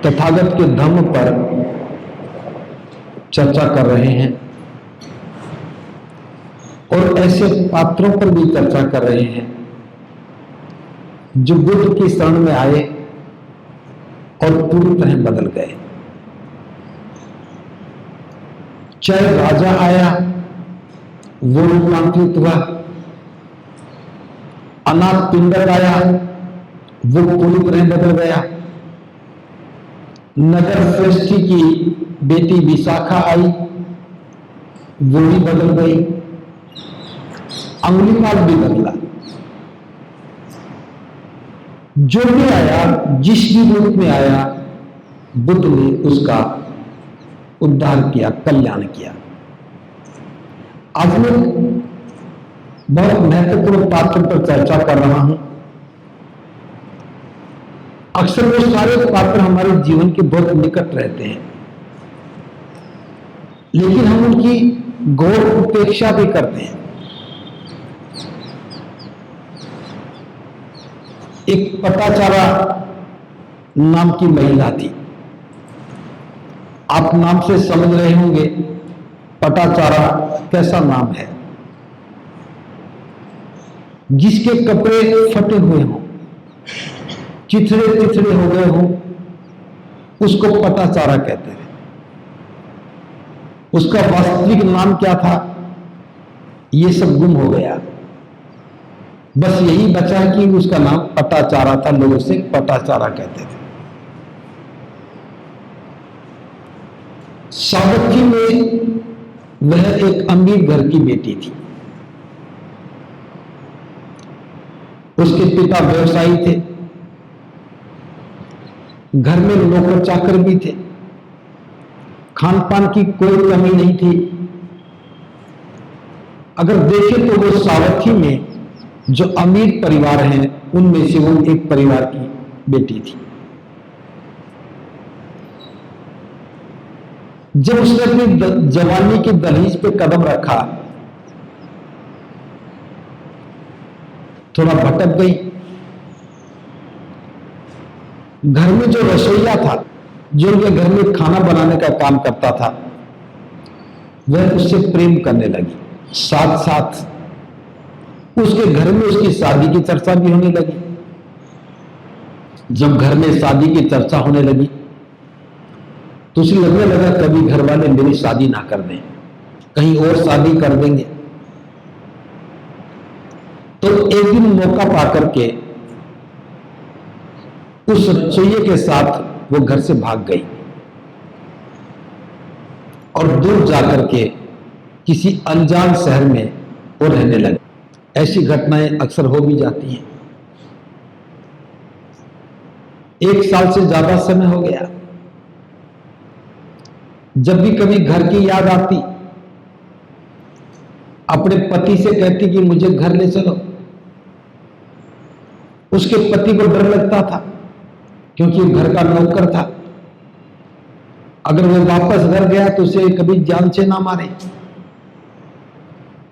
तथागत के धम्म पर चर्चा कर रहे हैं और ऐसे पात्रों पर भी चर्चा कर रहे हैं जो बुद्ध की शरण में आए और पूरी तरह बदल गए। चाहे राजा आया वो रूपांतरित हुआ, अनाथ पिंडक आया वो पूरी तरह बदल गया, नगर श्रेष्ठी की बेटी विशाखा आई वो भी बदल गई, अंगुलीमाल भी बदला। जो भी आया, जिस भी रूप में आया, बुद्ध ने उसका उद्धार किया, कल्याण किया। आज मैं बहुत महत्वपूर्ण पात्र पर चर्चा कर रहा हूं। अक्सर वो सारे पात्र हमारे जीवन के बहुत निकट रहते हैं, लेकिन हम उनकी गौर उपेक्षा भी करते हैं। एक पटाचारा नाम की महिला थी। आप नाम से समझ रहे होंगे पटाचारा कैसा नाम है। जिसके कपड़े फटे हुए हों, चिथड़े चिथड़े हो गए हों, उसको पटाचारा कहते हैं। उसका वास्तविक नाम क्या था ये सब गुम हो गया। बस यही बचा कि उसका नाम पटाचारा था, लोग उसे पटाचारा कहते थे। सावथी में वह एक अमीर घर की बेटी थी। उसके पिता व्यवसायी थे, घर में नौकर चाकर भी थे, खान पान की कोई कमी नहीं थी। अगर देखें तो वो सावथी में जो अमीर परिवार हैं उनमें से वो एक परिवार की बेटी थी। जब उसने अपनी जवानी की दहलीज पे कदम रखा, थोड़ा भटक गई। घर में जो रसोइया था, जो उनके घर में खाना बनाने का काम करता था, वह उससे प्रेम करने लगी। साथ साथ उसके घर में उसकी शादी की चर्चा भी होने लगी। जब घर में शादी की चर्चा होने लगी तो उसे लगने लगा कभी घर वाले मेरी शादी ना कर दें, कहीं और शादी कर देंगे। तो एक दिन मौका पाकर के उस रसोइये के साथ वो घर से भाग गई और दूर जाकर के किसी अनजान शहर में वो रहने लगी। ऐसी घटनाएं अक्सर हो भी जाती हैं। 1 साल से ज्यादा समय हो गया। जब भी कभी घर की याद आती, अपने पति से कहती कि मुझे घर ले चलो। उसके पति को डर लगता था क्योंकि घर का नौकर था। अगर वो वापस घर गया तो उसे कभी जान से ना मारे।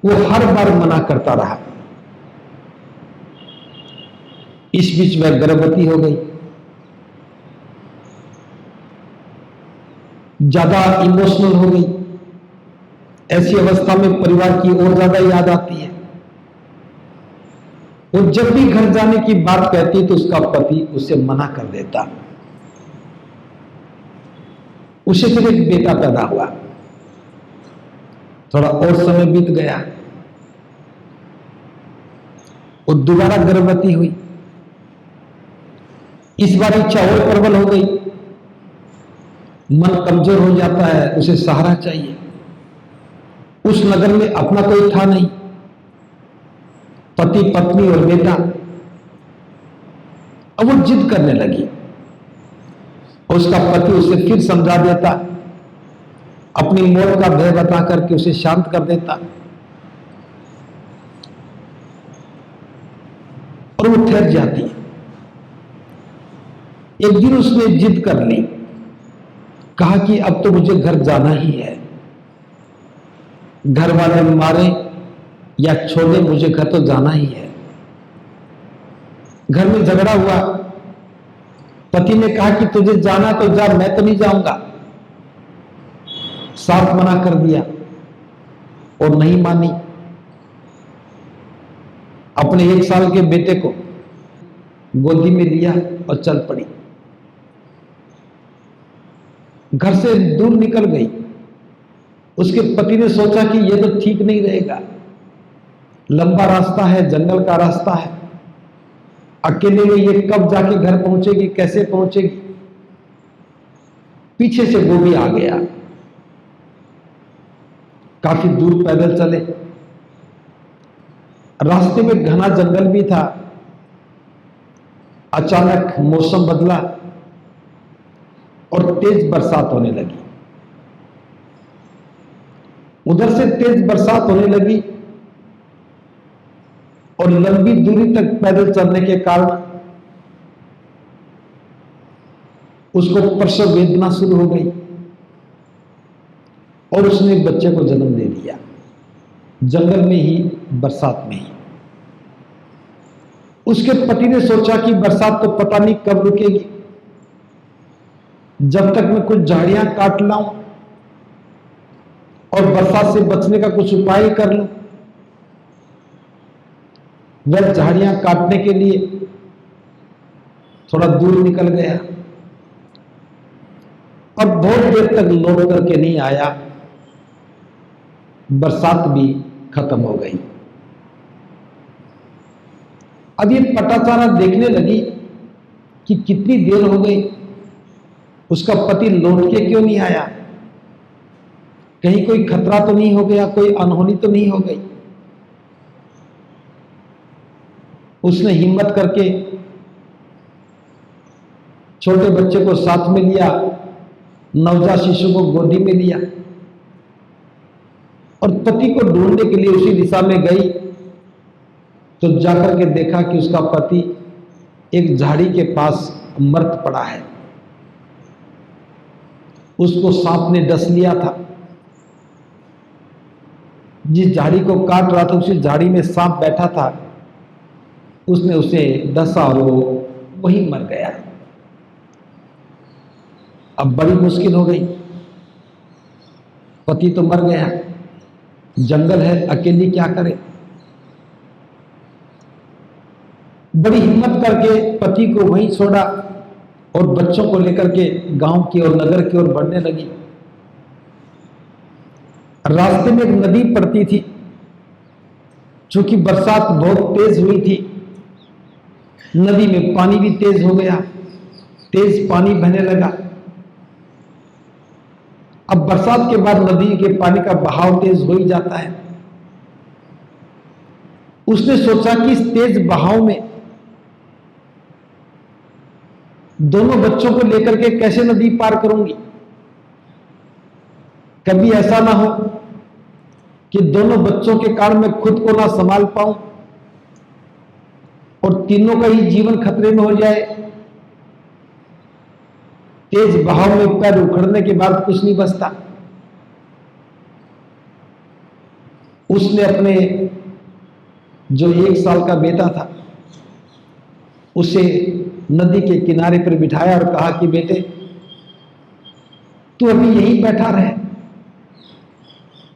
वो हर बार मना करता रहा। इस बीच वह गर्भवती हो गई। ज्यादा इमोशनल हो गई। ऐसी अवस्था में परिवार की और ज्यादा याद आती है। वो जब भी घर जाने की बात कहती तो उसका पति उसे मना कर देता। उसे फिर एक बेटा पैदा हुआ। थोड़ा और समय बीत गया, वो दोबारा गर्भवती हुई। इस बार इच्छा और प्रबल हो गई। मन कमजोर हो जाता है, उसे सहारा चाहिए। उस नगर में अपना कोई था नहीं, पति पत्नी और बेटा। अब वो जिद करने लगी। उसका पति उसे फिर समझा देता, अपनी मौत का भय बता करके उसे शांत कर देता और वो ठहर जाती। एक दिन उसने जिद कर ली, कहा कि अब तो मुझे घर जाना ही है। घर वाले मारे या छोड़े, मुझे घर तो जाना ही है। घर में झगड़ा हुआ, पति ने कहा कि तुझे जाना तो जा, मैं तो नहीं जाऊंगा। साफ मना कर दिया और नहीं मानी। अपने 1 साल के बेटे को गोदी में लिया और चल पड़ी। घर से दूर निकल गई। उसके पति ने सोचा कि यह तो ठीक नहीं रहेगा, लंबा रास्ता है, जंगल का रास्ता है, अकेले में ये कब जाके घर पहुंचेगी, कैसे पहुंचेगी। पीछे से वो भी आ गया। काफी दूर पैदल चले। रास्ते में घना जंगल भी था। अचानक मौसम बदला और तेज बरसात होने लगी। उधर से तेज बरसात होने लगी और लंबी दूरी तक पैदल चलने के कारण उसको प्रसव वेदना शुरू हो गई और उसने बच्चे को जन्म दे दिया, जंगल में ही, बरसात में ही। उसके पति ने सोचा कि बरसात तो पता नहीं कब रुकेगी, जब तक मैं कुछ झाड़ियां काट लाऊं और बरसात से बचने का कुछ उपाय कर लूं। वह झाड़ियां काटने के लिए थोड़ा दूर निकल गया और बहुत देर तक लौट करके नहीं आया। बरसात भी खत्म हो गई। अब ये पटाचारा देखने लगी कि कितनी देर हो गई, उसका पति लौट के क्यों नहीं आया, कहीं कोई खतरा तो नहीं हो गया, कोई अनहोनी तो नहीं हो गई। उसने हिम्मत करके छोटे बच्चे को साथ में लिया, नवजात शिशु को गोदी में लिया और पति को ढूंढने के लिए उसी दिशा में गई। तो जाकर के देखा कि उसका पति एक झाड़ी के पास मृत पड़ा है। उसको सांप ने डस लिया था। जिस झाड़ी को काट रहा था उसी झाड़ी में सांप बैठा था, उसने उसे डसा और वो वहीं मर गया। अब बड़ी मुश्किल हो गई, पति तो मर गया, जंगल है, अकेली क्या करे। बड़ी हिम्मत करके पति को वहीं छोड़ा और बच्चों को लेकर के गांव की और नगर की ओर बढ़ने लगी। रास्ते में एक नदी पड़ती थी। चूंकि बरसात बहुत तेज हुई थी, नदी में पानी भी तेज हो गया, तेज पानी बहने लगा। अब बरसात के बाद नदी के पानी का बहाव तेज हो ही जाता है। उसने सोचा कि इस तेज बहाव में दोनों बच्चों को लेकर के कैसे नदी पार करूंगी। कभी ऐसा ना हो कि दोनों बच्चों के कारण मैं खुद को ना संभाल पाऊं और तीनों का ही जीवन खतरे में हो जाए। तेज बहाव में पैर उखड़ने के बाद कुछ नहीं बचता। उसने अपने जो 1 साल का बेटा था उसे नदी के किनारे पर बिठाया और कहा कि बेटे, तू अभी यहीं बैठा रहे,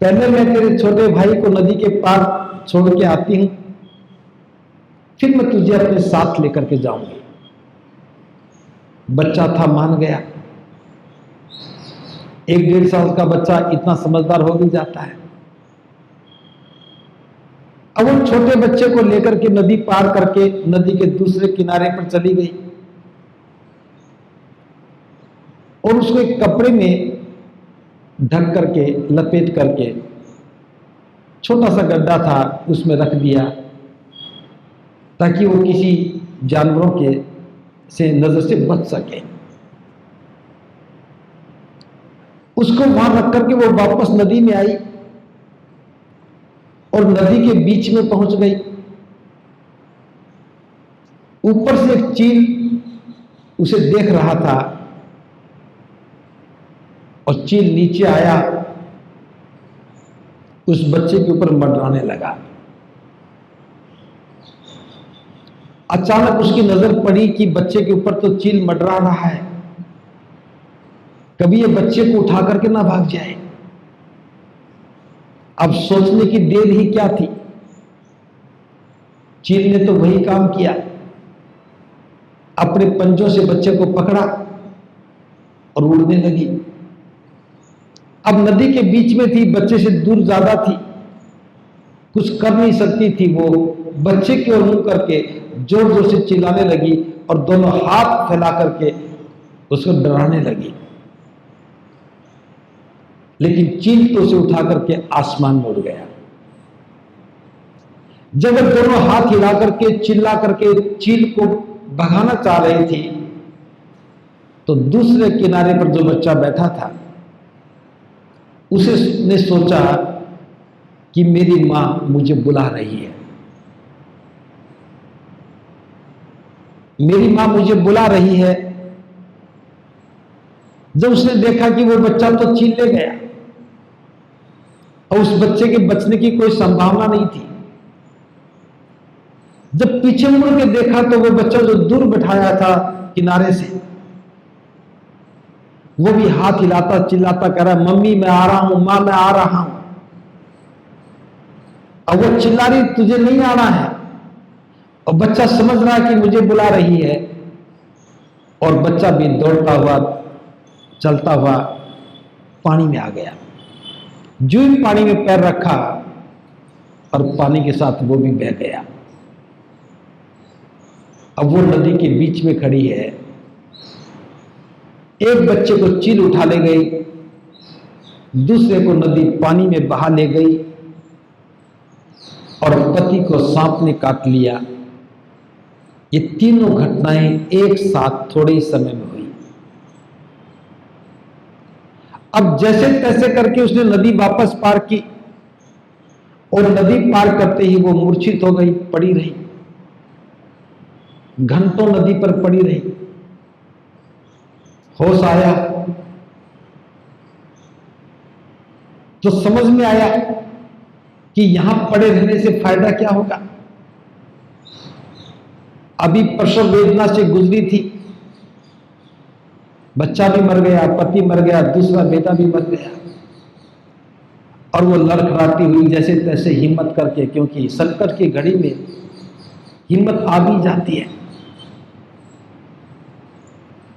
पहले मैं तेरे छोटे भाई को नदी के पार छोड़ के आती हूं, फिर मैं तुझे अपने साथ लेकर के जाऊंगी। बच्चा था, मान गया। 1-1.5 साल का बच्चा इतना समझदार हो भी जाता है। अब उन छोटे बच्चे को लेकर के नदी पार करके नदी के दूसरे किनारे पर चली गई और उसको एक कपड़े में ढक करके, लपेट करके, छोटा सा गड्ढा था उसमें रख दिया ताकि वो किसी जानवरों के से नजर से बच सके। उसको वहां रख करके वो वापस नदी में आई और नदी के बीच में पहुंच गई। ऊपर से एक चील उसे देख रहा था और चील नीचे आया, उस बच्चे के ऊपर मंडराने लगा। अचानक उसकी नजर पड़ी कि बच्चे के ऊपर तो चील मंडरा रहा है, कभी ये बच्चे को उठा करके ना भाग जाए। अब सोचने की देर ही क्या थी, चील ने तो वही काम किया, अपने पंजों से बच्चे को पकड़ा और उड़ने लगी। अब नदी के बीच में थी, बच्चे से दूर ज्यादा थी, कुछ कर नहीं सकती थी। वो बच्चे की ओर मुंह करके जोर जोर से चिल्लाने लगी और दोनों हाथ फैला करके उसको डराने लगी। लेकिन चील तो उसे उठा करके आसमान में उड़ गया। जब वो दोनों हाथ हिला करके चिल्ला करके चील को भगाना चाह रही थी, तो दूसरे किनारे पर जो बच्चा बैठा था उसने सोचा कि मेरी मां मुझे बुला रही है, मेरी मां मुझे बुला रही है। जब उसने देखा कि वो बच्चा तो चील ले गया और उस बच्चे के बचने की कोई संभावना नहीं थी, जब पीछे मुड़ के देखा तो वो बच्चा जो दूर बैठाया था किनारे से, वो भी हाथ हिलाता चिल्लाता कह रहा, मम्मी मैं आ रहा हूं, मां मैं आ रहा हूं। अब वो चिल्ला रही तुझे नहीं आना है, और बच्चा समझ रहा है कि मुझे बुला रही है, और बच्चा भी दौड़ता हुआ चलता हुआ पानी में आ गया। जो ही पानी में पैर रखा और पानी के साथ वो भी बह गया। अब वो नदी के बीच में खड़ी है, एक बच्चे को चील उठा ले गई, दूसरे को नदी पानी में बहा ले गई और पति को सांप ने काट लिया। ये तीनों घटनाएं एक साथ थोड़े ही समय में हुई। अब जैसे तैसे करके उसने नदी वापस पार की और नदी पार करते ही वो मूर्छित हो गई, पड़ी रही, घंटों नदी पर पड़ी रही। होश आया तो समझ में आया कि यहां पड़े रहने से फायदा क्या होगा। अभी प्रसव वेदना से गुजरी थी, बच्चा भी मर गया, पति मर गया, दूसरा बेटा भी मर गया, और वो लड़खड़ाती हुई जैसे तैसे हिम्मत करके, क्योंकि संकट की घड़ी में हिम्मत आ भी जाती है,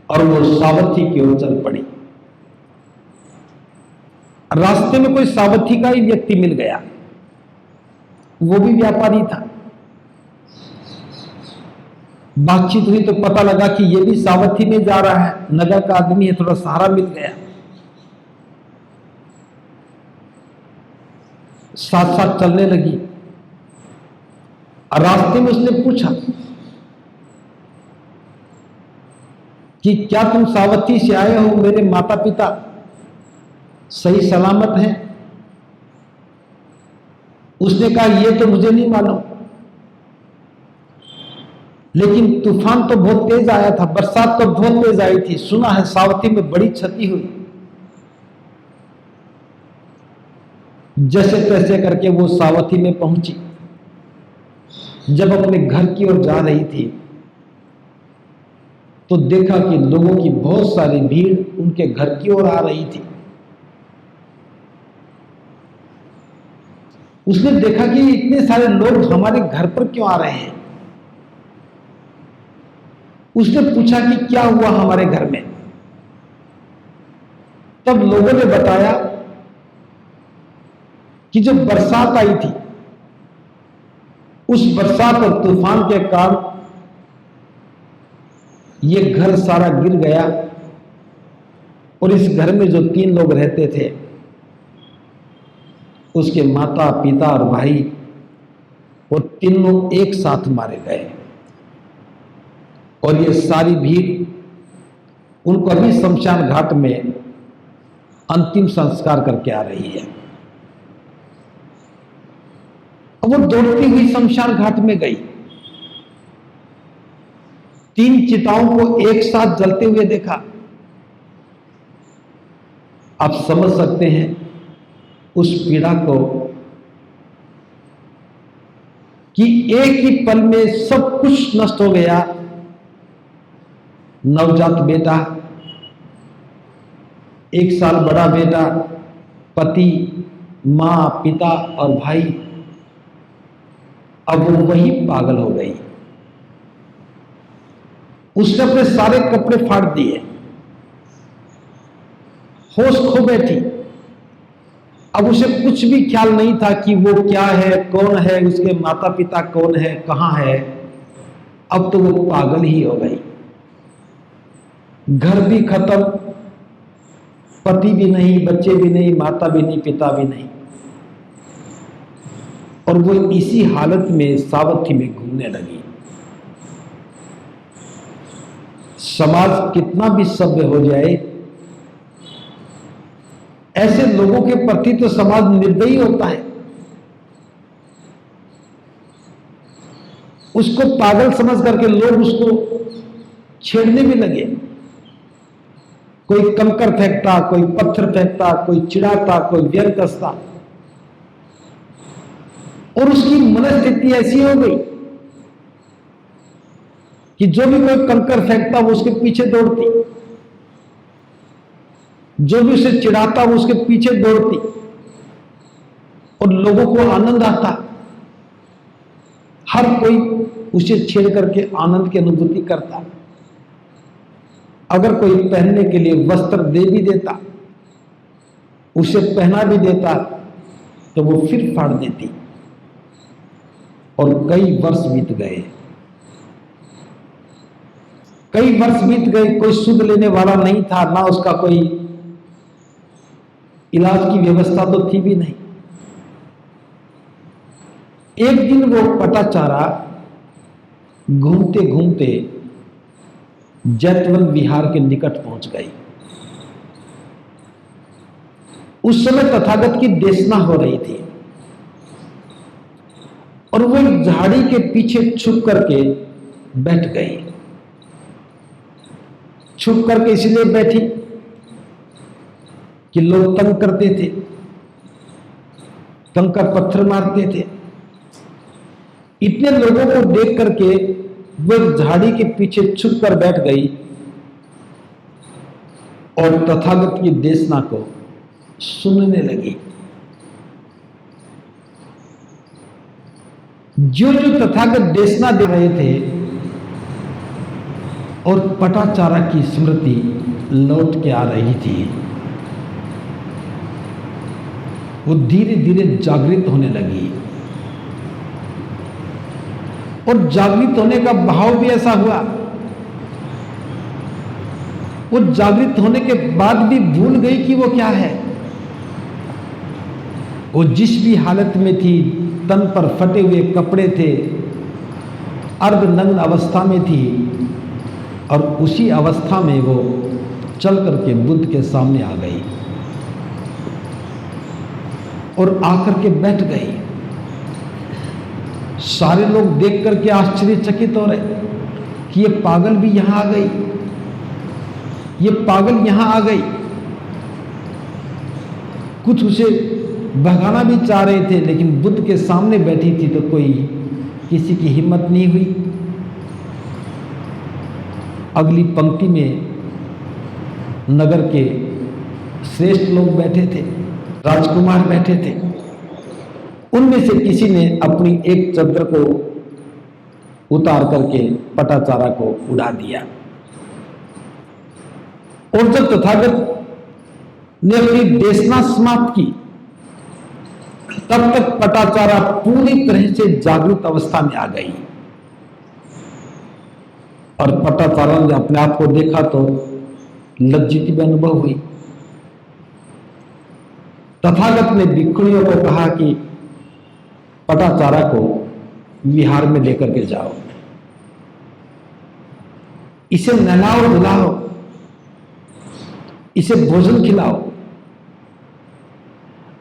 और वो सावथी की ओर चल पड़ी। रास्ते में कोई सावथी का ही व्यक्ति मिल गया, वो भी व्यापारी था। बातचीत हुई तो पता लगा कि ये भी सावथी में जा रहा है, नगर का आदमी है, थोड़ा सहारा मिल गया। साथ साथ चलने लगी। रास्ते में उसने पूछा कि क्या तुम सावथी से आए हो, मेरे माता पिता सही सलामत हैं? उसने कहा ये तो मुझे नहीं मालूम, लेकिन तूफान तो बहुत तेज आया था, बरसात तो बहुत तेज आई थी, सुना है सावथी में बड़ी क्षति हुई। जैसे तैसे करके वो सावथी में पहुंची। जब अपने घर की ओर जा रही थी तो देखा कि लोगों की बहुत सारी भीड़ उनके घर की ओर आ रही थी। उसने देखा कि इतने सारे लोग हमारे घर पर क्यों आ रहे हैं। उसने पूछा कि क्या हुआ हमारे घर में। तब लोगों ने बताया कि जब बरसात आई थी, उस बरसात और तूफान के कारण ये घर सारा गिर गया, और इस घर में जो 3 लोग रहते थे, उसके माता पिता और भाई, वो तीनों एक साथ मारे गए। और ये सारी भीड़ उनको अभी शमशान घाट में अंतिम संस्कार करके आ रही है। अब वो दौड़ती हुई शमशान घाट में गई, 3 चिताओं को एक साथ जलते हुए देखा। आप समझ सकते हैं उस पीड़ा को कि एक ही पल में सब कुछ नष्ट हो गया। नवजात बेटा, 1 साल बड़ा बेटा, पति, मां, पिता और भाई, अब वो वही पागल हो गई। उसने अपने सारे कपड़े फाड़ दिए, होश खो बैठी। अब उसे कुछ भी ख्याल नहीं था कि वो क्या है, कौन है, उसके माता पिता कौन है, कहां है। अब तो वो पागल ही हो गई। घर भी खत्म, पति भी नहीं, बच्चे भी नहीं, माता भी नहीं, पिता भी नहीं, और वो इसी हालत में सावथी में घूमने लगी। समाज कितना भी सभ्य हो जाए, ऐसे लोगों के प्रति तो समाज निर्दयी होता है। उसको पागल समझ करके लोग उसको छेड़ने भी लगे। कोई कंकर फेंकता, कोई पत्थर फेंकता, कोई चिढ़ाता, कोई व्यंग कसता, और उसकी मनस्थिति ऐसी हो गई कि जो भी कोई कंकर फेंकता वो उसके पीछे दौड़ती, जो भी उसे चिढ़ाता वो उसके पीछे दौड़ती, और लोगों को आनंद आता। हर कोई उसे छेड़ करके आनंद की अनुभूति करता। अगर कोई पहनने के लिए वस्त्र दे भी देता, उसे पहना भी देता, तो वो फिर फाड़ देती। और कई वर्ष बीत गए, कई वर्ष बीत गए, कोई सुध लेने वाला नहीं था, ना उसका कोई इलाज की व्यवस्था तो थी भी नहीं। एक दिन वो पटाचारा घूमते घूमते जैतवन विहार के निकट पहुंच गई। उस समय तथागत की देशना हो रही थी, और वो एक झाड़ी के पीछे छुप करके बैठ गई। छुप करके इसलिए बैठी कि लोग तंग करते थे, कंकर पत्थर मारते थे। इतने लोगों को देख करके वो एक झाड़ी के पीछे छुप कर बैठ गई और तथागत की देशना को सुनने लगी। जो जो तथागत देशना दे रहे थे और पटाचारा की स्मृति लौट के आ रही थी, वो धीरे धीरे जागृत होने लगी। और जागृत होने का भाव भी ऐसा हुआ, वो जागृत होने के बाद भी भूल गई कि वो क्या है। वो जिस भी हालत में थी, तन पर फटे हुए कपड़े थे, अर्धनग्न अवस्था में थी, और उसी अवस्था में वो चल करके बुद्ध के सामने आ गई और आकर के बैठ गई। सारे लोग देख करके आश्चर्यचकित हो रहे कि ये पागल भी यहां आ गई, ये पागल यहां आ गई। कुछ उसे भगाना भी चाह रहे थे, लेकिन बुद्ध के सामने बैठी थी तो कोई किसी की हिम्मत नहीं हुई। अगली पंक्ति में नगर के श्रेष्ठ लोग बैठे थे, राजकुमार बैठे थे। उनमें से किसी ने अपनी एक चद्दर को उतार करके पटाचारा को उड़ा दिया। और जब तथागत ने अपनी देशना समाप्त की, तब तक पटाचारा पूरी तरह से जागृत अवस्था में आ गई। और पटाचारा ने अपने आप को देखा तो लज्जित भी अनुभव हुई। तथागत ने भिक्षुणियों को कहा कि पटाचारा को विहार में लेकर के जाओ, इसे नहलाओ धुलाओ, इसे भोजन खिलाओ।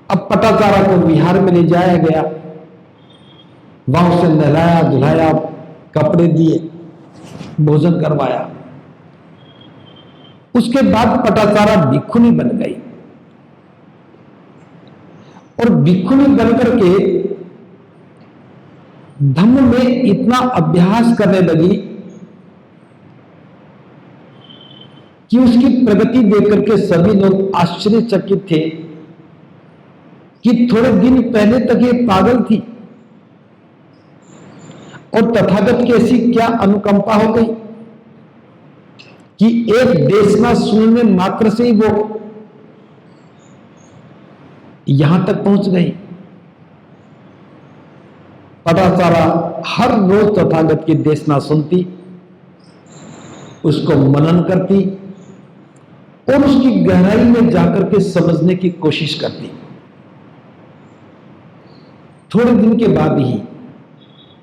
अब पटाचारा को विहार में ले जाया गया, वहां उसे नहलाया धुलाया, कपड़े दिए, भोजन करवाया। उसके बाद पटाचारा भिक्षुणी बन गई और भिक्षुणी बनकर के धम्म में इतना अभ्यास करने लगी कि उसकी प्रगति देखकर के सभी लोग आश्चर्यचकित थे कि थोड़े दिन पहले तक ये पागल थी और तथागत की ऐसी क्या अनुकंपा हो गई कि एक देशना सुनने मात्र से ही वो यहां तक पहुंच गई। पटाचारा हर रोज तथागत की देशना सुनती, उसको मनन करती और उसकी गहराई में जाकर के समझने की कोशिश करती। थोड़े दिन के बाद ही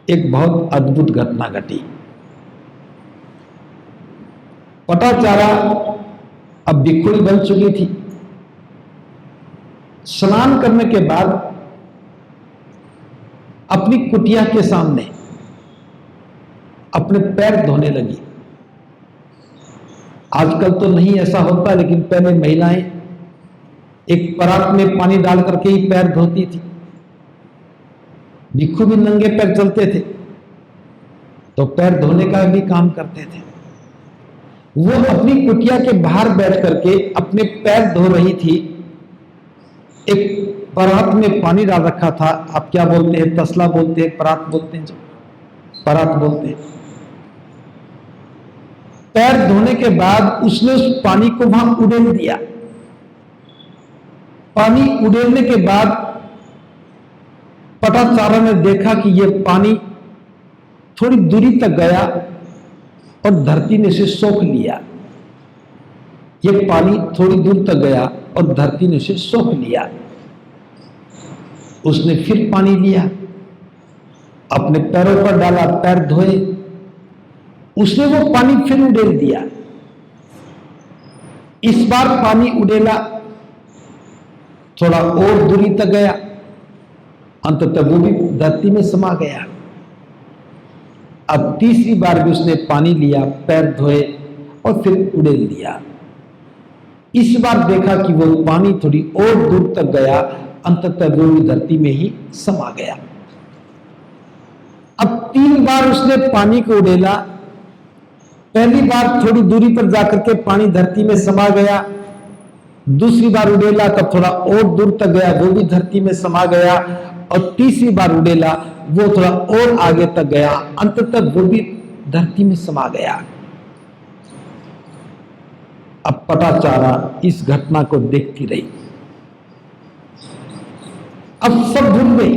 एक बहुत अद्भुत घटना घटी। पटाचारा अब भिक्षुणी बन चुकी थी। स्नान करने के बाद अपनी कुटिया के सामने अपने पैर धोने लगी। आजकल तो नहीं ऐसा होता, लेकिन पहले महिलाएं एक परात में पानी डाल करके ही पैर धोती थी। भिक्षु भी नंगे पैर चलते थे तो पैर धोने का भी काम करते थे। वो अपनी कुटिया के बाहर बैठ करके अपने पैर धो रही थी। एक परात में पानी डाल रखा था। आप क्या बोलते हैं? तसला बोलते हैं, परात बोलते हैं, जो परात बोलते हैं। पैर धोने के बाद उसने उस पानी को वहां उड़ेल दिया। पानी उड़ेलने के बाद पटाचारा ने देखा कि यह पानी थोड़ी दूरी तक गया और धरती ने इसे सोख लिया। यह पानी थोड़ी दूर तक गया और धरती ने इसे सोख लिया। उसने फिर पानी लिया, अपने पैरों पर डाला, पैर धोए। उसने वो पानी फिर उड़ेल दिया। इस बार पानी उड़ेला, थोड़ा और दूरी तक गया, अंततः वो भी धरती में समा गया। अब तीसरी बार भी उसने पानी लिया, पैर धोए और फिर उड़ेल दिया। इस बार देखा कि वो पानी थोड़ी और दूर तक गया, अंततः वो भी धरती में ही समा गया। अब 3 बार उसने पानी को उड़ेला। पहली बार थोड़ी दूरी पर जाकर के पानी धरती में समा गया। दूसरी बार उड़ेला तब थोड़ा और दूर तक गया, वो भी धरती में समा गया। और तीसरी बार उड़ेला, वो थोड़ा और आगे तक गया, अंततः वो भी धरती में समा गया। अब पटाचारा इस घटना को देखती रही। अब सब भूल गई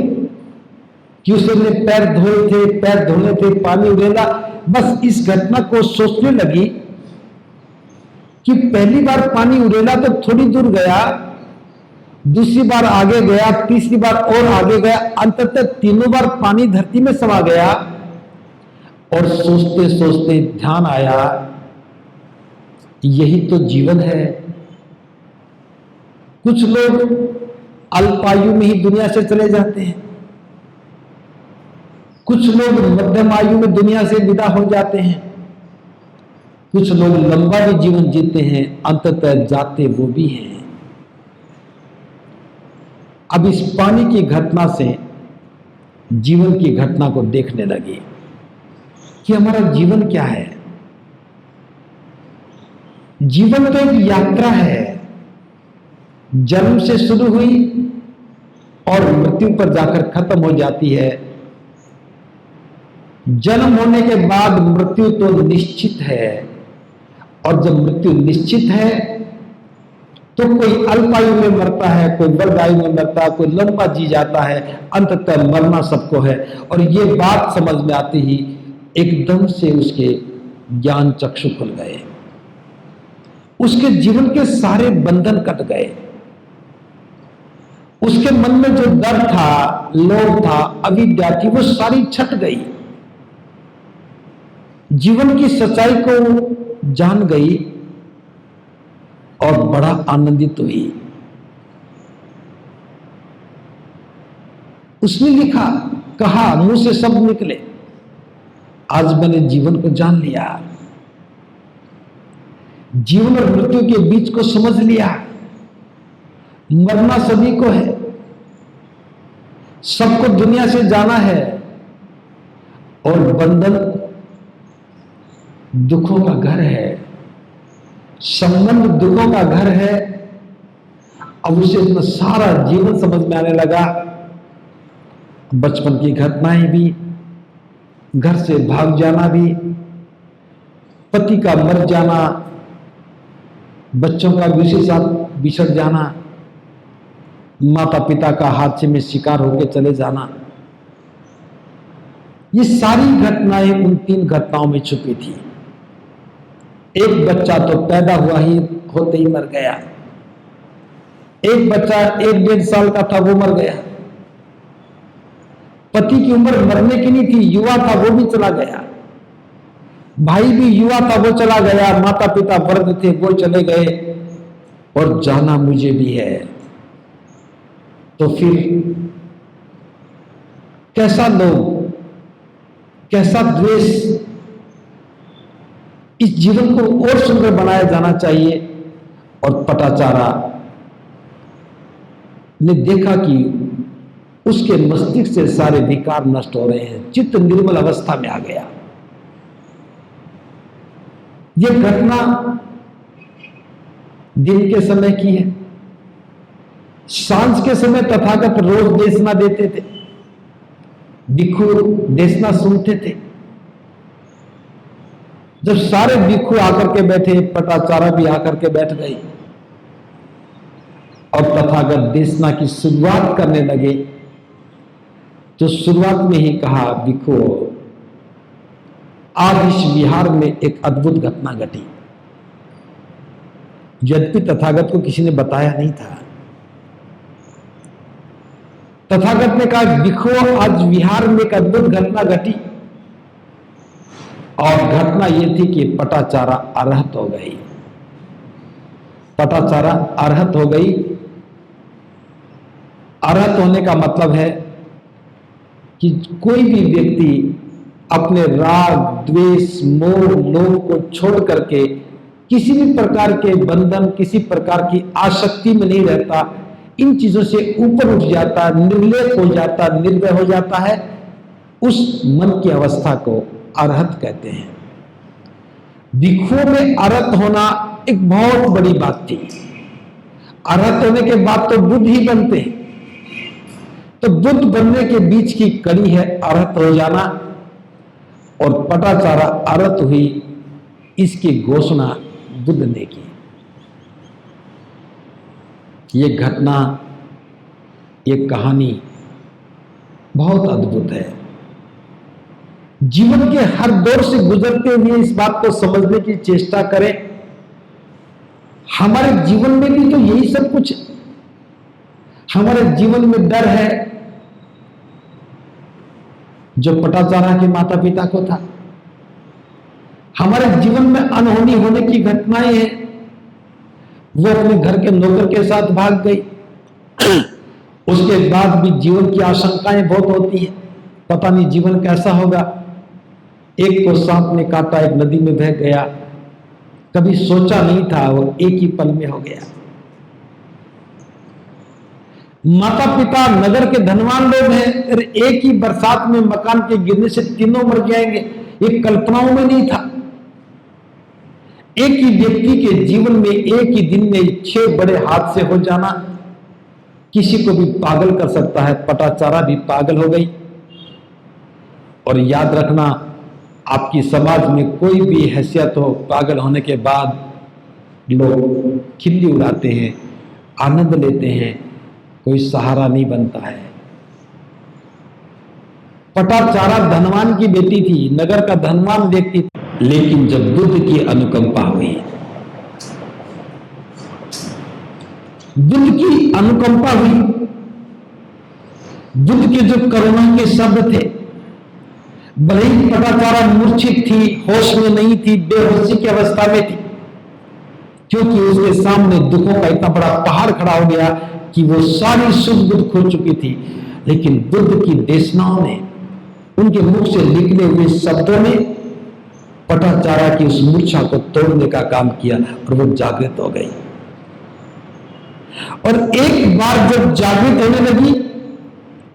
कि उसने पैर धोए थे, पैर धोने थे, पानी उड़ेला। बस इस घटना को सोचने लगी कि पहली बार पानी उड़ेला तो थोड़ी दूर गया, दूसरी बार आगे गया, तीसरी बार और आगे गया, अंततः 3 बार पानी धरती में समा गया। और सोचते सोचते ध्यान आया, यही तो जीवन है। कुछ लोग अल्पायु में ही दुनिया से चले जाते हैं, कुछ लोग मध्यम आयु में दुनिया से विदा हो जाते हैं, कुछ लोग लंबा भी जीवन जीते हैं, अंततः जाते वो भी हैं। अब इस पानी की घटना से जीवन की घटना को देखने लगी कि हमारा जीवन क्या है। जीवन तो एक यात्रा है, जन्म से शुरू हुई और मृत्यु पर जाकर खत्म हो जाती है। जन्म होने के बाद मृत्यु तो निश्चित है, और जब मृत्यु निश्चित है तो कोई अल्पायु में मरता है, कोई वर्गायु में मरता है, कोई लंबा जी जाता है, अंततः मरना सबको है। और ये बात समझ में आती ही एकदम से उसके ज्ञान चक्षु खुल गए, उसके जीवन के सारे बंधन कट गए। उसके मन में जो डर था, लोभ था, अविद्या थी, वो सारी छट गई। जीवन की सच्चाई को जान गई और बड़ा आनंदित हुई। उसने लिखा, कहा, मुंह से शब्द निकले, आज मैंने जीवन को जान लिया, जीवन और मृत्यु के बीच को समझ लिया। मरना सभी को है, सबको दुनिया से जाना है, और बंधन दुखों का घर है, संबंध दुखों का घर है। अब उसे अपना सारा जीवन समझ में आने लगा। बचपन की घटनाएं भी, घर से भाग जाना भी, पति का मर जाना, बच्चों का भी उसी साथ बिछड़ जाना, माता पिता का हादसे में शिकार होकर चले जाना, ये सारी घटनाएं उन 3 घटनाओं में छुपी थी। एक बच्चा तो पैदा हुआ ही होते ही मर गया, एक बच्चा 1-1.5 साल का था, वो मर गया। पति की उम्र मरने की नहीं थी, युवा था, वो भी चला गया। भाई भी युवा था, वो चला गया। माता पिता वृद्ध थे, वो चले गए, और जाना मुझे भी है। तो फिर कैसा लोभ, कैसा द्वेष, इस जीवन को और सुंदर बनाया जाना चाहिए। और पटाचारा ने देखा कि उसके मस्तिष्क से सारे विकार नष्ट हो रहे हैं, चित्त निर्मल अवस्था में आ गया। यह घटना दिन के समय की है। सांझ के समय तथागत रोज देशना देते थे, भिक्षु देशना सुनते थे। जब सारे भिक्षु आकर के बैठे, पटाचारा भी आकर के बैठ गई और तथागत देशना की शुरुआत करने लगे। तो शुरुआत में ही कहा, भिक्षु आज इस विहार में एक अद्भुत घटना घटी। यद्यपि तथागत को किसी ने बताया नहीं था। तथागत ने कहा, भिक्षु आज विहार में एक अद्भुत घटना घटी, और घटना यह थी कि पटाचारा अरहत हो गई। पटाचारा अरहत हो गई। अरहत होने का मतलब है कि कोई भी व्यक्ति अपने राग, द्वेष, मोह, लोभ को छोड़ करके किसी भी प्रकार के बंधन, किसी प्रकार की आसक्ति में नहीं रहता, इन चीजों से ऊपर उठ जाता, निर्लेप हो जाता, निर्भय हो जाता है, उस मन की अवस्था को अरहत कहते हैं। भिक्षुओं में अरहत होना एक बहुत बड़ी बात थी। अरहत होने के बाद तो बुद्ध ही बनते हैं। तो बुद्ध बनने के बीच की कड़ी है अरहत हो जाना, और पटाचारा अरहत हुई, इसकी घोषणा बुद्ध ने की। ये घटना, ये कहानी बहुत अद्भुत है। जीवन के हर दौर से गुजरते हुए इस बात को समझने की चेष्टा करें। हमारे जीवन में भी तो यही सब कुछ है। हमारे जीवन में डर है, जो पटाचारा के माता पिता को था। हमारे जीवन में अनहोनी होने की घटनाएं हैं। वो अपने घर के नौकर के साथ भाग गई। उसके बाद भी जीवन की आशंकाएं बहुत होती है, पता नहीं जीवन कैसा होगा। एक को सांप ने काटा, एक नदी में बह गया, कभी सोचा नहीं था, वो एक ही पल में हो गया। माता पिता नगर के धनवान लोग हैं, और एक ही बरसात में मकान के गिरने से तीनों मर जाएंगे, ये कल्पनाओं में नहीं था। एक ही व्यक्ति के जीवन में एक ही दिन में 6 बड़े हादसे हो जाना किसी को भी पागल कर सकता है। पटाचारा भी पागल हो गई। और याद रखना, आपकी समाज में कोई भी हैसियत हो, पागल होने के बाद लोग खिल्ली उड़ाते हैं, आनंद लेते हैं, कोई सहारा नहीं बनता है। पटाचारा धनवान की बेटी थी, नगर का धनवान व्यक्ति था। लेकिन जब बुद्ध की अनुकंपा हुई, बुद्ध की अनुकंपा हुई, बुद्ध के जो करुणा के शब्द थे, भले ही पटाचारा मूर्छित थी, होश में नहीं थी, बेहोशी की अवस्था में थी, क्योंकि उसके सामने दुखों का इतना बड़ा पहाड़ खड़ा हो गया कि वो सारी सुध बुद्ध खो चुकी थी। लेकिन बुद्ध की देशनाओं ने, उनके मुख से निकले हुए शब्दों ने पटाचारा की उस मूर्छा को तोड़ने का काम किया, और वो जागृत हो गई। और एक बार जब जागृत होने लगी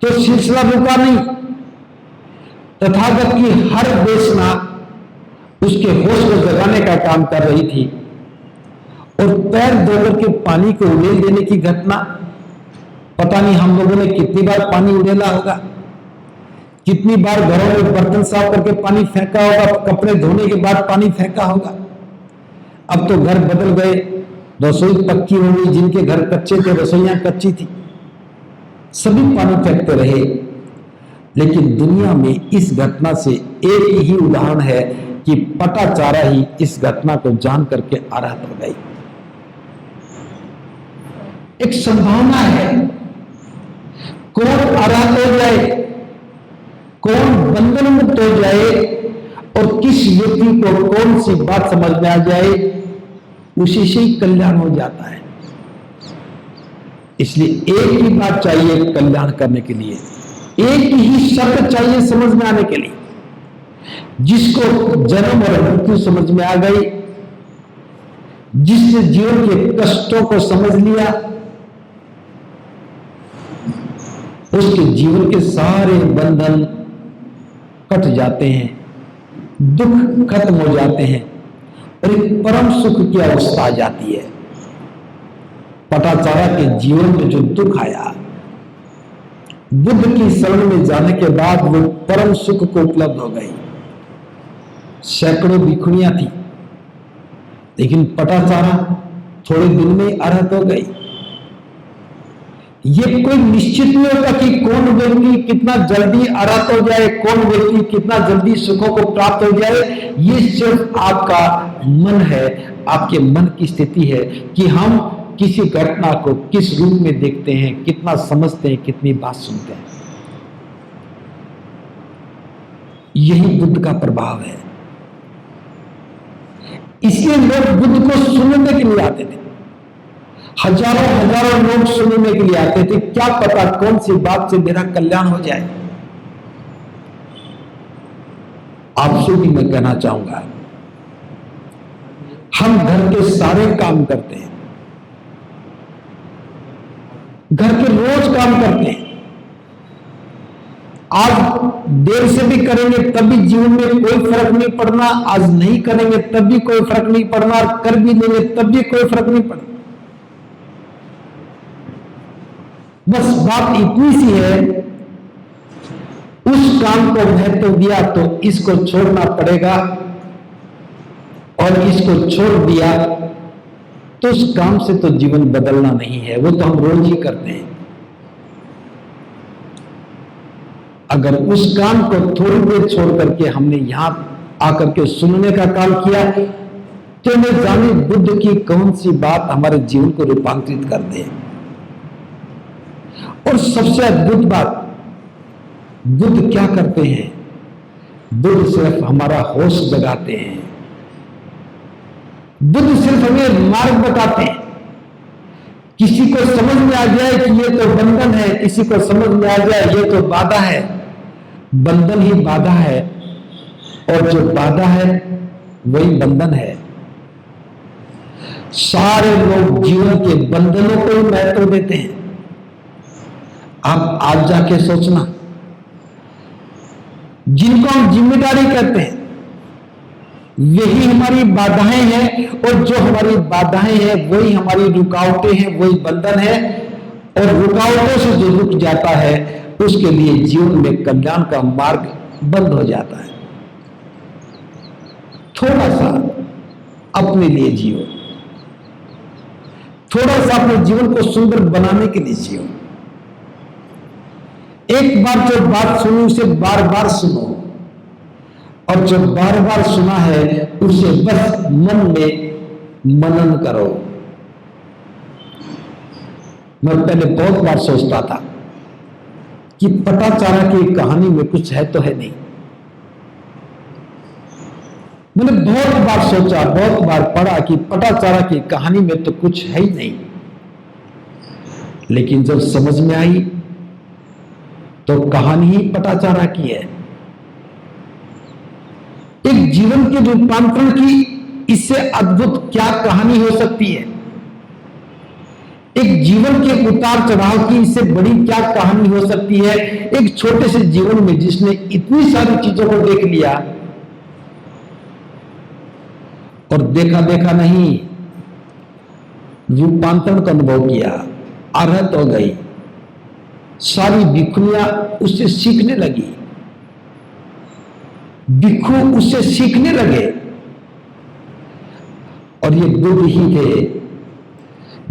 तो सिलसिला रुका नहीं। तथागत की हर देशना उसके होश को जगाने का काम कर रही थी। और पैर धोकर के पानी को उड़ेल देने की घटना, पता नहीं हम लोगों ने कितनी बार पानी उड़ेला होगा, कितनी बार घरों में बर्तन साफ करके पानी फेंका होगा, कपड़े धोने के बाद पानी फेंका होगा। अब तो घर बदल गए, रसोई पक्की हो गई, जिनके घर कच्चे थे रसोइयां कच्ची थी, सभी पानी फेंकते रहे। लेकिन दुनिया में इस घटना से एक ही उदाहरण है कि पटाचारा ही इस घटना को जान करके अर्हत हो गई। एक संभावना है, कौन अर्हत हो जाए, कौन बंधन मुक्त हो जाए और किस व्यक्ति को कौन सी बात समझ में आ जाए, उसी से ही कल्याण हो जाता है। इसलिए एक ही बात चाहिए कल्याण करने के लिए, एक ही शब्द चाहिए समझ में आने के लिए। जिसको जन्म और मृत्यु समझ में आ गई, जिसने जीवन के कष्टों को समझ लिया, उसके जीवन के सारे बंधन कट जाते हैं, दुख खत्म हो जाते हैं और एक परम सुख की अवस्था आ जाती है। पटाचारा के जीवन में जो दुख आया, बुद्ध की शरण में जाने के बाद वो परम सुख को उपलब्ध हो गई। सैकड़ों भिखुनियां थी, लेकिन पटाचारा थोड़े दिन में अर्हत हो गई। ये कोई निश्चित नहीं होता कि कौन व्यक्ति कितना जल्दी अर्हत हो जाए, कौन व्यक्ति कितना जल्दी सुखों को प्राप्त हो जाए। ये सिर्फ आपका मन है, आपके मन की स्थिति है कि हम किसी घटना को किस रूप में देखते हैं, कितना समझते हैं, कितनी बात सुनते हैं। यही बुद्ध का प्रभाव है। इसलिए लोग बुद्ध को सुनने के लिए आते थे, हजारों हजारों लोग सुनने के लिए आते थे। क्या पता कौन सी बात से मेरा कल्याण हो जाए। आपसे भी मैं कहना चाहूंगा, हम घर के सारे काम करते हैं, घर के रोज काम करते हैं, आज देर से भी करेंगे तब भी जीवन में कोई फर्क नहीं पड़ना, आज नहीं करेंगे तब भी कोई फर्क नहीं पड़ना, और कर भी लेंगे तब भी कोई फर्क नहीं पड़ना। बस बात इतनी सी है, उस काम को महत्व दिया तो इसको छोड़ना पड़ेगा, और इसको छोड़ दिया तो उस काम से तो जीवन बदलना नहीं है, वो तो हम रोज ही करते हैं। अगर उस काम को थोड़ी देर छोड़ करके हमने यहां आकर के सुनने का काम किया, तो न जाने बुद्ध की कौन सी बात हमारे जीवन को रूपांतरित कर दे। और सबसे अद्भुत बात, बुद्ध क्या करते हैं? बुद्ध सिर्फ हमारा होश जगाते हैं, बुद्ध सिर्फ हमें मार्ग बताते हैं। किसी को समझ में आ जाए कि ये तो बंधन है, किसी को समझ में आ जाए ये तो बाधा है। बंधन ही बाधा है, और जो बाधा है वही बंधन है। सारे लोग जीवन के बंधनों को ही महत्व देते हैं। आप आज जाके सोचना, जिनको हम जिम्मेदारी कहते हैं यही हमारी बाधाएं हैं, और जो हमारी बाधाएं हैं वही हमारी रुकावटें हैं, वही बंधन है। और रुकावटों से जो रुक जाता है उसके लिए जीवन में कल्याण का मार्ग बंद हो जाता है। थोड़ा सा अपने लिए जियो, थोड़ा सा अपने जीवन को सुंदर बनाने के लिए जियो। एक बार जो बात सुनी उसे बार बार सुनो, और जो बार बार सुना है उसे बस मन में मनन करो। मैं पहले बहुत बार सोचता था कि पटाचारा की कहानी में कुछ है तो है नहीं। मैंने बहुत बार सोचा, बहुत बार पढ़ा कि पटाचारा की कहानी में तो कुछ है ही नहीं। लेकिन जब समझ में आई तो कहानी ही पटाचारा की है। एक जीवन के रूपांतरण की इससे अद्भुत क्या कहानी हो सकती है? एक जीवन के उतार चढ़ाव की इससे बड़ी क्या कहानी हो सकती है। एक छोटे से जीवन में जिसने इतनी सारी चीजों को देख लिया और देखा देखा नहीं, रूपांतरण का अनुभव किया, अर्हत हो गई, सारी भिक्षुनियां उससे सीखने लगी, भिक्षु उससे सीखने लगे। और ये बुद्ध ही थे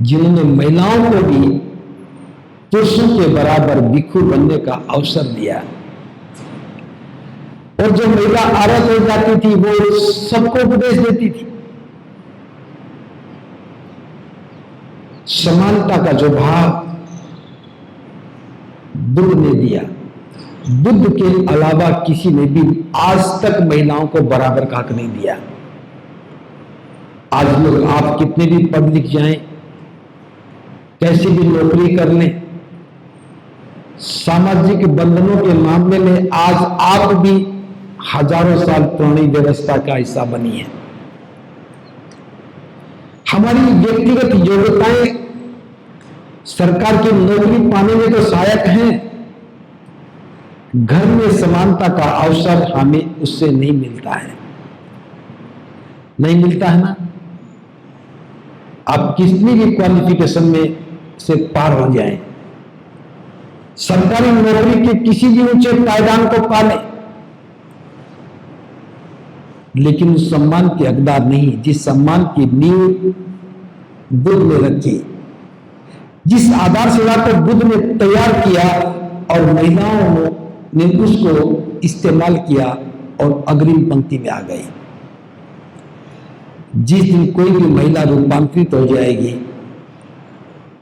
जिन्होंने महिलाओं को भी पुरुषों के बराबर भिक्षु बनने का अवसर दिया। और जो महिला अर्हत हो जाती थी वो सबको उपदेश देती थी। समानता का जो भाव बुद्ध ने दिया, बुद्ध के अलावा किसी ने भी आज तक महिलाओं को बराबर का हक नहीं दिया। आज लोग आप कितने भी पढ़ लिख जाएं, कैसी भी नौकरी कर लें, सामाजिक बंधनों के मामले में आज आप भी हजारों साल पुरानी व्यवस्था का हिस्सा बनी है। हमारी व्यक्तिगत योग्यताएं सरकार की नौकरी पाने में तो सहायक हैं, घर में समानता का अवसर हमें उससे नहीं मिलता है, नहीं मिलता है ना। आप कितनी भी क्वालिफिकेशन में से पार हो जाएं, सरकारी नौकरी के किसी भी ऊंचे पायदान को पाले, लेकिन उस सम्मान के हकदार नहीं जिस सम्मान की नींव बुद्ध ने रखी, जिस आधारशिला को बुद्ध ने तैयार किया और महिलाओं ने उसको इस्तेमाल किया और अग्रिम पंक्ति में आ गई। जिस दिन कोई भी महिला रूपांतरित हो जाएगी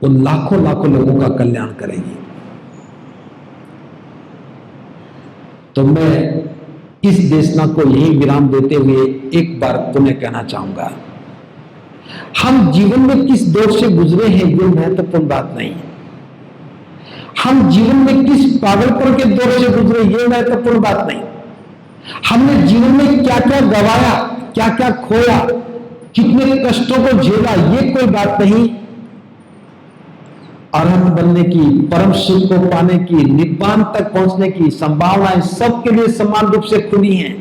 वो लाखों लाखों लोगों का कल्याण करेगी। तो मैं इस देशना को यही विराम देते हुए एक बार पुनः कहना चाहूंगा, हम जीवन में किस दौर से गुजरे हैं ये महत्वपूर्ण बात नहीं है। हम जीवन में किस पागलपन के दौर से गुजरे ये महत्वपूर्ण बात नहीं। हमने जीवन में क्या क्या गवाया, क्या क्या खोया, कितने कष्टों को झेला, ये कोई बात नहीं। अरहत बनने की, परम सुख को पाने की, निब्बान तक पहुंचने की संभावनाएं सबके लिए समान रूप से खुली हैं।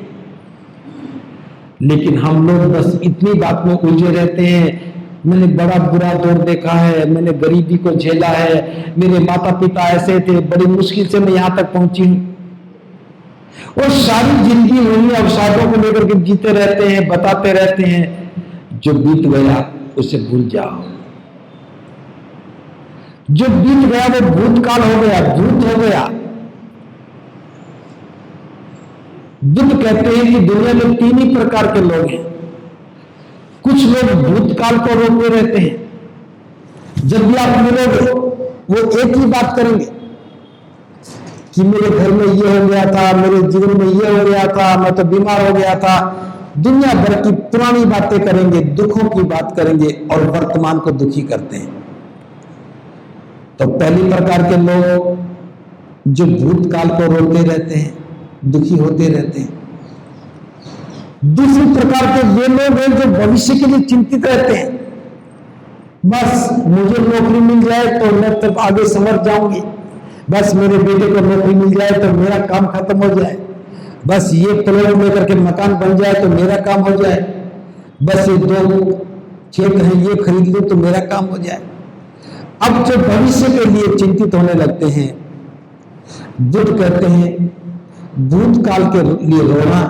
लेकिन हम लोग बस इतनी बात में उलझे रहते हैं, मैंने बड़ा बुरा दौर देखा है, मैंने गरीबी को झेला है, मेरे माता पिता ऐसे थे, बड़ी मुश्किल से मैं यहां तक पहुंची हूं। और सारी जिंदगी उन्हीं अवसादों को लेकर के जीते रहते हैं, बताते रहते हैं। जो बीत गया उसे भूल जाओ, जो बीत गया वो भूतकाल हो गया, भूत हो गया। बुद्ध कहते हैं कि दुनिया में तीन ही प्रकार के लोग हैं। कुछ लोग भूतकाल को रोकते रहते हैं, जब भी आप मिलोगे वो एक ही बात करेंगे कि मेरे घर में ये हो गया था, मेरे जीवन में ये हो गया था, मैं तो बीमार हो गया था। दुनिया भर की पुरानी बातें करेंगे, दुखों की बात करेंगे और वर्तमान को दुखी करते हैं। तो पहली प्रकार के लोग जो भूतकाल को रोकते रहते हैं, दुखी होते रहते हैं। दूसरी प्रकार के वे लोग हैं जो भविष्य के लिए चिंतित रहते हैं। बस मुझे नौकरी मिल जाए तो मैं तब आगे समझ जाऊंगी, बस मेरे बेटे को नौकरी मिल जाए तो मेरा काम खत्म हो जाए, बस ये प्लॉट लेकर के मकान बन जाए तो मेरा काम हो जाए, बस ये 2 खेत हैं ये खरीद लूं तो मेरा काम हो जाए। अब जो भविष्य के लिए चिंतित होने लगते हैं, बुद्ध कहते हैं भूतकाल के लिए रोना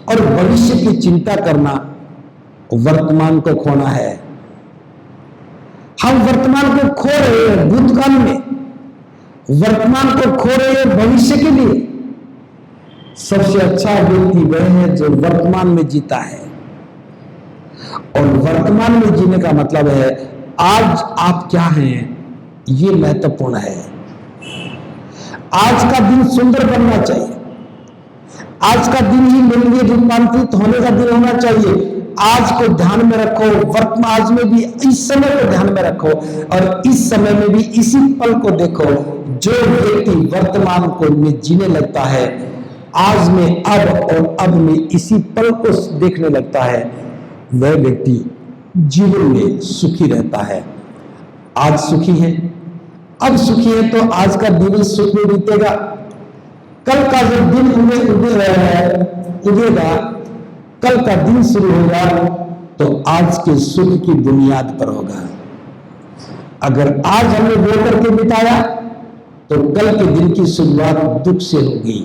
और भविष्य की चिंता करना वर्तमान को खोना है। हम वर्तमान को खो रहे हैं भूतकाल में, वर्तमान को खो रहे हैं भविष्य के लिए। सबसे अच्छा व्यक्ति वह है जो वर्तमान में जीता है। और वर्तमान में जीने का मतलब है आज आप क्या हैं ये महत्वपूर्ण है। आज का दिन सुंदर बनना चाहिए, आज का दिन ही मेरे लिए रूपांतरित होने का दिन होना चाहिए। आज को ध्यान में रखो, वर्तमान आज में भी इस समय को ध्यान में रखो और इस समय में भी इसी पल को देखो। जो व्यक्ति वर्तमान को में जीने लगता है, आज में अब और अब में इसी पल को देखने लगता है, वह व्यक्ति जीवन में सुखी रहता है। आज सुखी है, अब सुखी है तो आज का दिन सुख में बीतेगा। कल का जब दिन उगेगा, कल का दिन शुरू होगा तो आज के सुख की बुनियाद पर होगा। अगर आज हमने रो करके बिताया तो कल के दिन की शुरुआत दुख से होगी।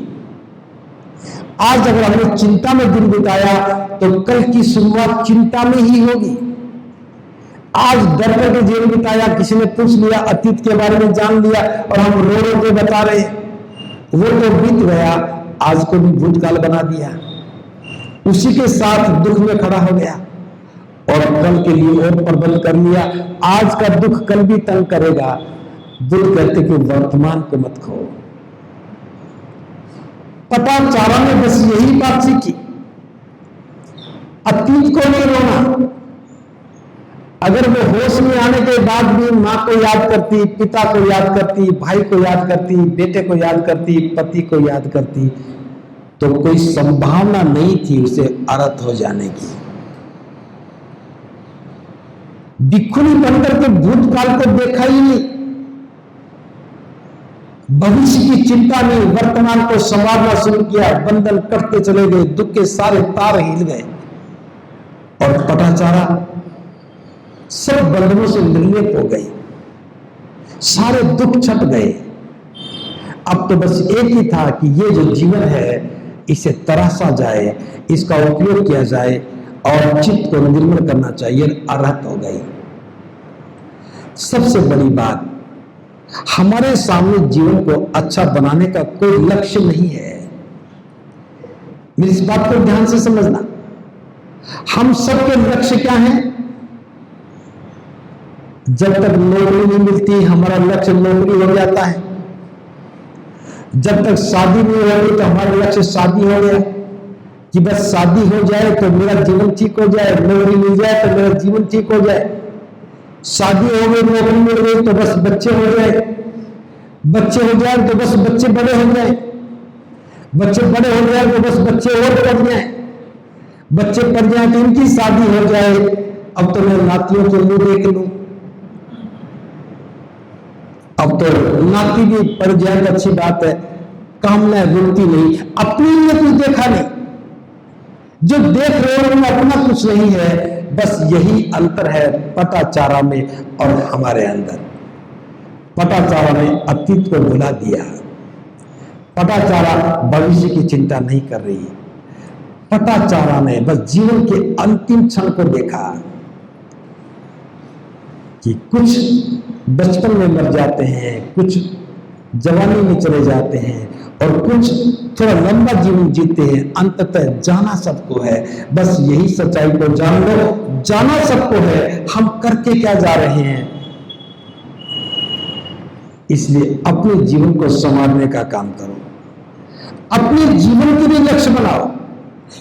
आज अगर हमने चिंता में दिन बिताया तो कल की शुरुआत चिंता में ही होगी। आज डर करके जीवन बिताया, किसी ने पूछ लिया, अतीत के बारे में जान लिया और हम रो रो के बता रहे, वो तो बीत गया, आज को भी भूतकाल बना दिया, उसी के साथ दुख में खड़ा हो गया और कल के लिए और प्रबंध कर लिया। आज का दुख कल भी तंग करेगा। बुद्ध कहते कि वर्तमान को मत खो। पटाचारा ने बस यही बात सीखी, अतीत को नहीं रोना। अगर वो होश में आने के बाद भी मां को याद करती, पिता को याद करती, भाई को याद करती, बेटे को याद करती, पति को याद करती, तो कोई संभावना नहीं थी उसे अरहत हो जाने की। भिक्षुणी बनकर के भूतकाल को देखा ही नहीं, भविष्य की चिंता नहीं, वर्तमान को संवारना शुरू किया। बंधन कटते चले गए, दुख के सारे तार हिल गए और पटाचारा सब बंधनों से निर्लेप हो गई, सारे दुख छट गए। अब तो बस एक ही था कि ये जो जीवन है इसे तराशा जाए, इसका उपयोग किया जाए और चित्त को निर्मल करना चाहिए। अरहत हो गई। सबसे बड़ी बात, हमारे सामने जीवन को अच्छा बनाने का कोई लक्ष्य नहीं है। मेरी इस बात को ध्यान से समझना। हम सबके लक्ष्य क्या है? जब तक नौकरी नहीं मिलती हमारा लक्ष्य नौकरी हो जाता है, जब तक शादी नहीं होगी तो हमारा लक्ष्य शादी हो गया कि बस शादी हो जाए तो मेरा जीवन ठीक हो जाए, नौकरी मिल जाए तो मेरा जीवन ठीक हो जाए, शादी हो गई, नौकरी मिल गई तो बस बच्चे हो जाए, बच्चे हो जाए तो बस बच्चे बड़े हो जाए, बच्चे बड़े हो जाए तो बस बच्चे और पढ़ जाए, बच्चे पढ़ जाए तो इनकी शादी हो जाए, अब तो मैं नातियों के मुंह देख लूं, अब तो नाती भी पड़ जाए तो अच्छी बात है, कामना रुकती नहीं। अपने लिए कुछ देखा नहीं, जो देख रहे हो उनमें अपना कुछ नहीं है। बस यही अंतर है पटाचारा में और हमारे अंदर। पटाचारा ने अतीत को भुला दिया, पटाचारा भविष्य की चिंता नहीं कर रही, पटाचारा ने बस जीवन के अंतिम क्षण को देखा कि कुछ बचपन में मर जाते हैं, कुछ जवानी में चले जाते हैं और कुछ थोड़ा लंबा जीवन जीते हैं। अंततः जाना सबको है, बस यही सच्चाई को जान लो, जाना सबको है, हम करके क्या जा रहे हैं। इसलिए अपने जीवन को संवारने का काम करो, अपने जीवन के लिए लक्ष्य बनाओ।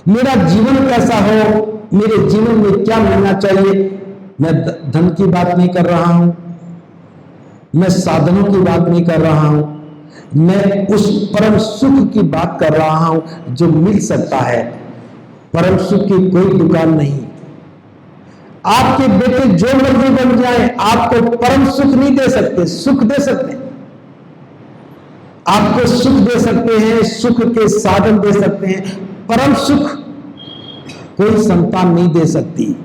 मेरा जीवन कैसा हो, मेरे जीवन में क्या मिलना चाहिए। मैं धन की बात नहीं कर रहा हूं, मैं साधनों की बात नहीं कर रहा हूं, मैं उस परम सुख की बात कर रहा हूं जो मिल सकता है। परम सुख की कोई दुकान नहीं। आपके बेटे जो मर्जी बन जाए, आपको परम सुख नहीं दे सकते, सुख दे सकते, आपको सुख दे सकते हैं, सुख के साधन दे सकते हैं। परम सुख कोई संतान नहीं दे सकती।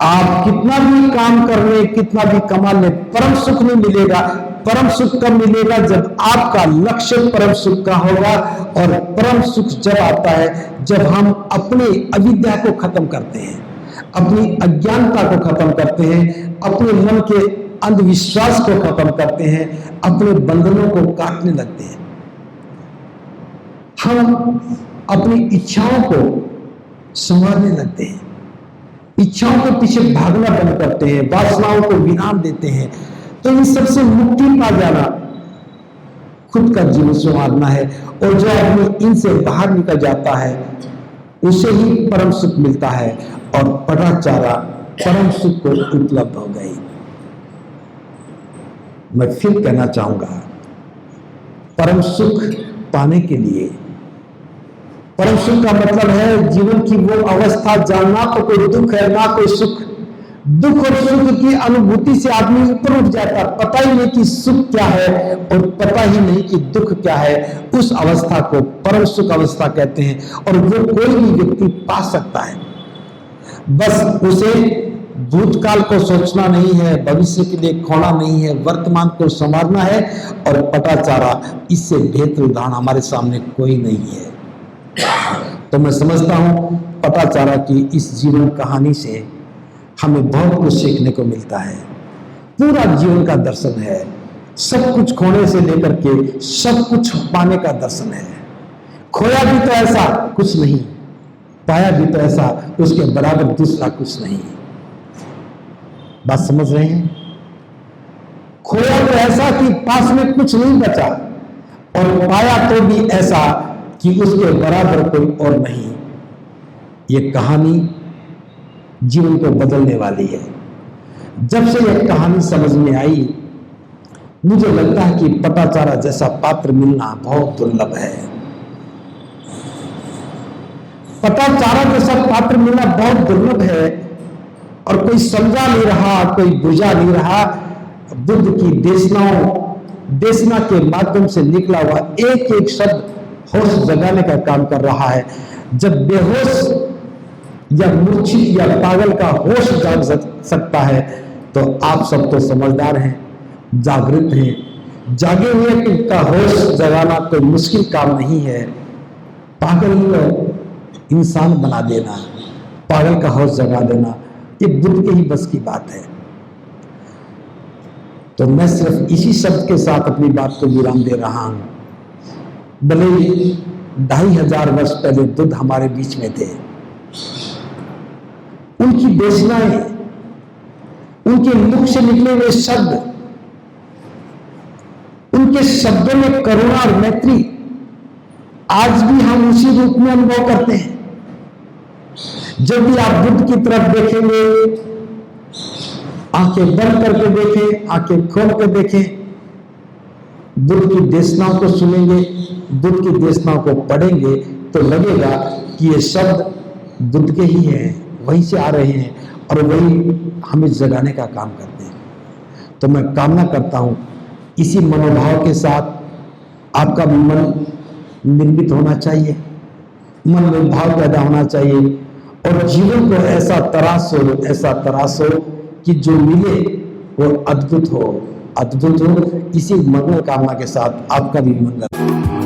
आप कितना भी काम कर ले, कितना भी कमा ले, परम सुख नहीं मिलेगा। परम सुख कब मिलेगा? जब आपका लक्ष्य परम सुख का होगा। और परम सुख जब आता है जब हम अपनी अविद्या को खत्म करते हैं, अपनी अज्ञानता को खत्म करते हैं, अपने मन के अंधविश्वास को खत्म करते हैं, अपने बंधनों को काटने लगते हैं। हम अपनी इच्छाओं को संवारने लगते हैं, इच्छाओं के पीछे भागना बंद करते हैं, वासनाओं को विराम देते हैं। तो इन सबसे मुक्ति पा जाना खुद का जीवन संवारना है। और जो आदमी इनसे बाहर निकल जाता है उसे ही परम सुख मिलता है। और पटाचारा परम सुख को उपलब्ध हो गई। मैं फिर कहना चाहूंगा, परम सुख पाने के लिए, परम सुख का मतलब है जीवन की वो अवस्था जहां ना तो कोई दुख है ना कोई सुख, दुख और सुख की अनुभूति से आदमी ऊपर उठ जाता, पता ही नहीं कि सुख क्या है और पता ही नहीं कि दुख क्या है। उस अवस्था को परम सुख अवस्था कहते हैं और वो कोई भी व्यक्ति पा सकता है। बस उसे भूतकाल को सोचना नहीं है, भविष्य के लिए खोना नहीं है, वर्तमान को संवारना है और पटाचारा, इससे बेहतर उदाहरण हमारे सामने कोई नहीं है। तो मैं समझता हूं पटाचारा की इस जीवन कहानी से हमें बहुत कुछ सीखने को मिलता है। पूरा जीवन का दर्शन है, सब कुछ खोने से लेकर के सब कुछ पाने का दर्शन है। खोया भी तो ऐसा कुछ नहीं, पाया भी तो ऐसा उसके बराबर दूसरा कुछ नहीं। बात समझ रहे हैं? खोया तो ऐसा कि पास में कुछ नहीं बचा और पाया तो भी ऐसा कि उसके बराबर कोई और नहीं। ये कहानी जीवन को बदलने वाली है। जब से यह कहानी समझ में आई, मुझे लगता है कि पटाचारा जैसा पात्र मिलना बहुत दुर्लभ है। पटाचारा जैसा पात्र मिलना बहुत दुर्लभ है और कोई समझा नहीं रहा, कोई बुझा नहीं रहा। बुद्ध की देशना के माध्यम से निकला हुआ एक एक शब्द होश जगाने का काम कर रहा है। जब बेहोश या मूर्छित या पागल का होश जाग सकता है तो आप सब तो समझदार हैं, जागृत हैं। जागे हुए का होश जगाना कोई मुश्किल काम नहीं है। पागल को इंसान बना देना, पागल का होश जगा देना, ये बुद्ध के ही बस की बात है। तो मैं सिर्फ इसी शब्द के साथ अपनी बात को विराम दे रहा हूं। भले 2500 वर्ष पहले बुद्ध हमारे बीच में थे, उनकी देशनाएं, उनके मुख से निकले हुए शब्द, उनके शब्दों में करुणा और मैत्री आज भी हम उसी रूप में अनुभव करते हैं। जब भी आप बुद्ध की तरफ देखेंगे, आंखें बंद करके देखें, आंखें खोल कर देखें, बुद्ध की देशनाओं को सुनेंगे, बुद्ध की देशनाओं को पढ़ेंगे तो लगेगा कि ये शब्द बुद्ध के ही हैं, वहीं से आ रहे हैं और वही हमें जगाने का काम करते हैं। तो मैं कामना करता हूं इसी मनोभाव के साथ आपका भी मन निर्मित होना चाहिए, मन में भाव पैदा होना चाहिए और जीवन को ऐसा तराशो कि जो मिले वो अद्भुत हो। इसी मंगल कामना के साथ आपका भी मंगल।